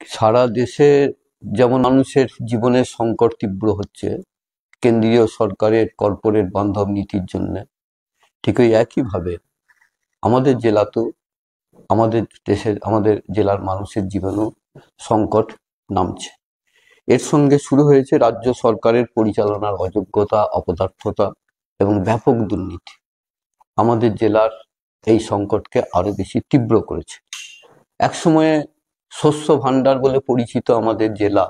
সারা দেশে যেমন মানুষের জীবনের সংকট তীব্র হচ্ছে কেন্দ্রীয় সরকারের কর্পোরেট বান্ধব নীতির জন্য, ঠিক ওই একইভাবে আমাদের জেলাতেও আমাদের জেলার মানুষের জীবনেও সংকট নামছে। এর সঙ্গে শুরু হয়েছে রাজ্য সরকারের পরিচালনার অযোগ্যতা, অপদার্থতা এবং ব্যাপক দুর্নীতি। আমাদের জেলার এই সংকটকে আরো বেশি তীব্র করেছে। একসময়ে শস্য ভাণ্ডার বলে পরিচিত আমাদের জেলা,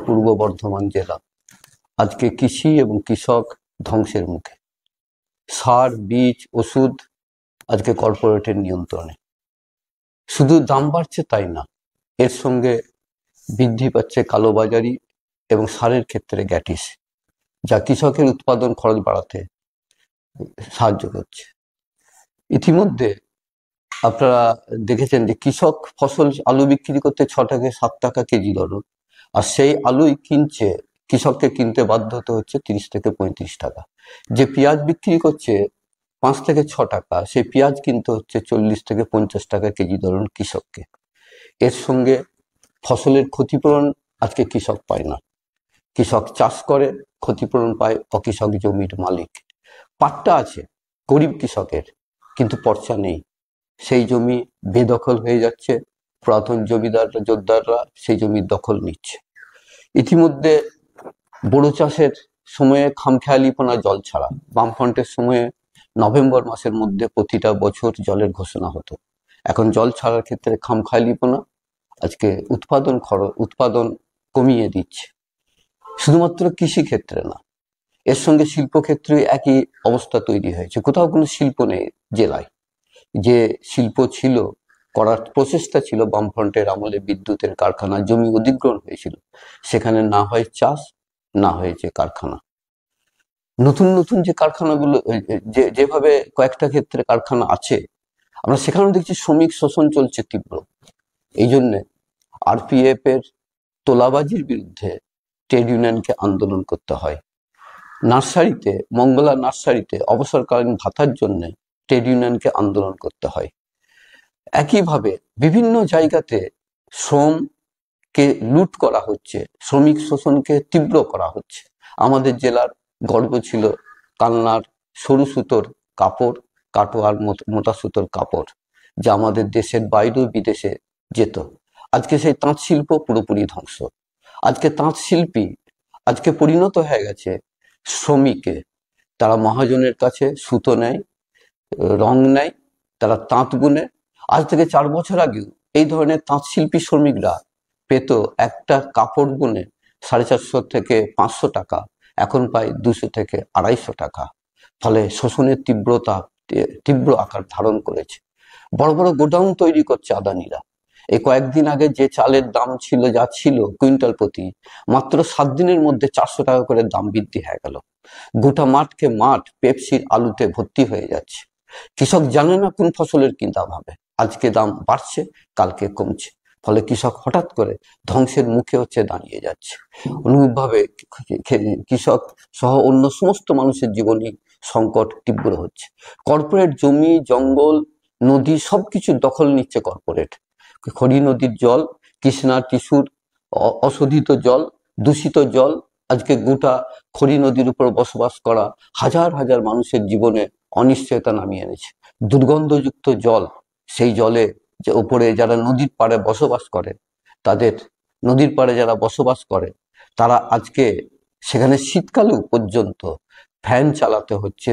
পূর্ব বর্ধমান জেলা, আজকে কৃষি এবং কৃষক ধ্বংসের মুখে। সার, বীজ, ওষুধ আজকে কর্পোরেটের নিয়ন্ত্রণে। শুধু দাম বাড়ছে তাই না, এর সঙ্গে বৃদ্ধি পাচ্ছে কালোবাজারি এবং সারের ক্ষেত্রে গ্যাটিস, যা কৃষকের উৎপাদন খরচ বাড়াতে সাহায্য করছে। ইতিমধ্যে আপনারা দেখেছেন যে কৃষক ফসল আলু বিক্রি করতে 6 থেকে 7 টাকা কেজি দরে, আর সেই আলুই কৃষককে কিনতে বাধ্য হতে হচ্ছে 30 থেকে 35 টাকা। যে পেঁয়াজ বিক্রি করছে 5 থেকে 6 টাকা, সেই পেঁয়াজ কিনতে হচ্ছে 40 থেকে 50 টাকা কেজি দরে কৃষককে। এর সঙ্গে ফসলের ক্ষতিপূরণ আজকে কৃষক পায় না। কৃষক চাষ করে, ক্ষতিপূরণ পায় অকৃষক জমির মালিক। পাট্টা আছে গরিব কৃষকের, কিন্তু পর্চা নেই। সেই জমি বেদখল হয়ে যাচ্ছে, পুরাতন জমিদাররা সেই জমির দখল নিচ্ছে। ইতিমধ্যে বোরো চাষের সময়ে খামখেয়ালিপনা জল ছাড়া, বামফ্রন্টের সময়ে নভেম্বর মাসের মধ্যে প্রতিটা বছর জলের ঘোষণা হতো। এখন জল ছাড়ার ক্ষেত্রে খামখেয়ালিপনা আজকে উৎপাদন কমিয়ে দিচ্ছে। শুধুমাত্র কৃষি ক্ষেত্রে না, এর সঙ্গে শিল্পক্ষেত্রে একই অবস্থা তৈরি হয়েছে। কোথাও কোনো শিল্প নেই জেলায়। যে শিল্প ছিল, করার প্রচেষ্টা ছিল বামফ্রন্টের আমলে, বিদ্যুতের কারখানা, জমি অধিগ্রহণ হয়েছিল, সেখানে না হয় চাষ, না হয়েছে কারখানা। নতুন নতুন যে কারখানাগুলো, যেভাবে কয়েকটা ক্ষেত্রে কারখানা আছে, আমরা সেখানেও দেখছি শ্রমিক শোষণ চলছে তীব্র। এই জন্যে আরপিএফ এর তোলাবাজির বিরুদ্ধে ট্রেড ইউনিয়নকে আন্দোলন করতে হয়। মঙ্গলা নার্সারিতে অবসরকালীন ভাতার জন্য ট্রেড ইউনিয়নকে আন্দোলন করতে হয়। একইভাবে বিভিন্ন জায়গাতে শ্রমকে লুট করা হচ্ছে, শ্রমিক শোষণকে তীব্র করা হচ্ছে। আমাদের জেলার গর্ব ছিল কালনার সরু সুতোর কাপড়, কাটোয়ার মোটা সুতোর কাপড়, যা আমাদের দেশের বাইরেও বিদেশে যেত। আজকে সেই তাঁত শিল্প পুরোপুরি ধ্বংস। আজকে তাঁত শিল্পী আজকে পরিণত হয়ে গেছে শ্রমিকে। তারা মহাজনের কাছে সুতো নেয়, রং নেয়, তারা তাঁত বুনে। আজ থেকে 4 বছর আগেও এই ধরনের তাঁত শিল্পী শ্রমিকরা পেত একটা কাপড় বুনে 450 থেকে 500 টাকা, এখন পায় 200 থেকে 250 টাকা। ফলে শোষণের তীব্র আকার ধারণ করেছে। বড় বড় গোডাউন তৈরি করছে আদানিরা। এই কয়েকদিন আগে যে চালের দাম ছিল কুইন্টাল প্রতি, মাত্র 7 দিনের মধ্যে 400 টাকা করে দাম বৃদ্ধি হয়ে গেল। গোটা মাঠ পেপসির আলুতে ভর্তি হয়ে যাচ্ছে। কৃষক জানে না কোন ফসলের কি দাম হবে। আজকে দাম বাড়ছে, কালকে কমছে। ফলে কৃষক হঠাৎ করে ধ্বংসের মুখে দাঁড়িয়ে যাচ্ছে। অনুরূপভাবে কৃষক সহ অন্য সমস্ত মানুষের জীবনে সংকট তীব্র হচ্ছে। কর্পোরেট জমি, জঙ্গল, নদী সবকিছু দখল নিচ্ছে কর্পোরেট। খড়ি নদীর জল, কৃষ্ণা, টিসুর অশোধিত জল, দূষিত জল, আজকে গোটা খড়ি নদীর উপর বসবাস করা হাজার হাজার মানুষের জীবনে অনিশ্চয়তা নামিয়ে এনেছে। দুর্গন্ধযুক্ত জল, সেই জলে যে উপরে যারা নদীর পাড়ে বসবাস করে তারা আজকে সেখানে শীতকালেও পর্যন্ত ফ্যান চালাতে হচ্ছে,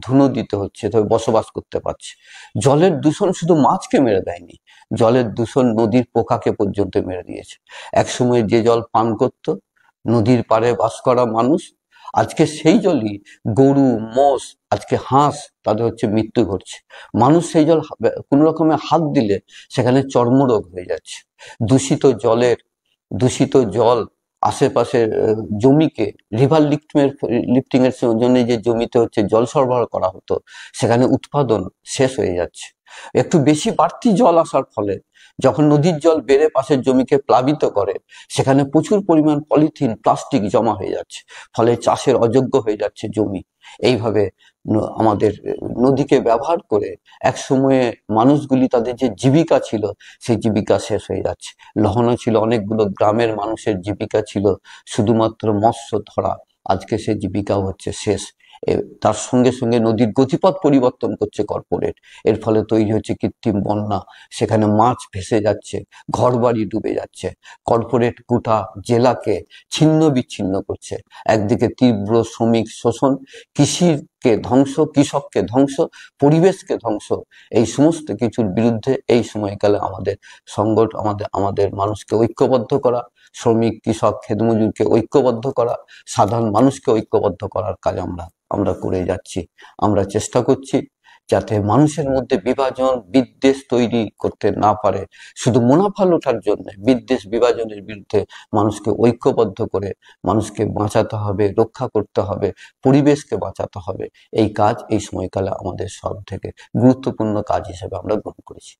ধুনো দিতে হচ্ছে, তবে বসবাস করতে পারছে। জলের দূষণ শুধু মাছকে মেরে দেয়নি, জলের দূষণ নদীর পোকাকে পর্যন্ত মেরে দিয়েছে। একসময় যে জল পান করত নদীর পাড়ে বাস করা মানুষ, আজকে সেই জলই গরু, মোষ, আজকে হাঁস, তাদের মৃত্যু ঘটছে। মানুষ সেই জল কোন রকমে হাত দিলে সেখানে চর্মরোগ হয়ে যাচ্ছে। দূষিত জল আশেপাশের জমিকে রিভার লিফটিং এর জন্য যে জমিতে জল সরবরাহ করা হতো, সেখানে উৎপাদন শেষ হয়ে যাচ্ছে। একটু বেশি বাড়তি জল আসার ফলে যখন নদীর জল বেড়ে পাশের জমিকে প্লাবিত করে, সেখানে প্রচুর পরিমাণ পলিথিন প্লাস্টিক জমা হয়ে যাচ্ছে, ফলে চাষের অযোগ্য হয়ে যাচ্ছে জমি। এইভাবে আমাদের নদীকে ব্যবহার করে এক সময়ে মানুষগুলি তাদের যে জীবিকা ছিল সেই জীবিকা শেষ হয়ে যাচ্ছে। লহনা ছিল, অনেকগুলো গ্রামের মানুষের জীবিকা ছিল শুধুমাত্র মৎস্য ধরা, আজকে সেই জীবিকাও হচ্ছে শেষ। তার সঙ্গে সঙ্গে নদীর গতিপথ পরিবর্তন করছে কর্পোরেট, এর ফলে তৈরি হচ্ছে কৃত্রিম বন্যা, সেখানে মাছ ভেসে যাচ্ছে, ঘরবাড়ি ডুবে যাচ্ছে। কর্পোরেট গোটা জেলাকে ছিন্ন বিচ্ছিন্ন করছে, একদিকে তীব্র শ্রমিক শোষণ, কৃষিকে ধ্বংস, কৃষককে ধ্বংস, পরিবেশকে ধ্বংস। এই সমস্ত কিছুর বিরুদ্ধে এই সময়কালে আমাদের সংগঠন, আমাদের মানুষকে ঐক্যবদ্ধ করা, শ্রমিক কৃষক খেতমজুরকে ঐক্যবদ্ধ করা, সাধারণ মানুষকে ঐক্যবদ্ধ করার কাজ আমরা করে যাচ্ছি। আমরা চেষ্টা করছি যাতে মানুষের মধ্যে বিভাজন বিদ্বেষ তৈরি করতে না পারে, শুধু মুনাফা লোটার জন্য বিদ্বেষ বিভাজনের বিরুদ্ধে মানুষকে ঐক্যবদ্ধ করে মানুষকে বাঁচাতে হবে, রক্ষা করতে হবে, পরিবেশকে বাঁচাতে হবে। এই কাজ এই সময়কালে আমাদের সব থেকে গুরুত্বপূর্ণ কাজ হিসেবে আমরা গ্রহণ করেছি।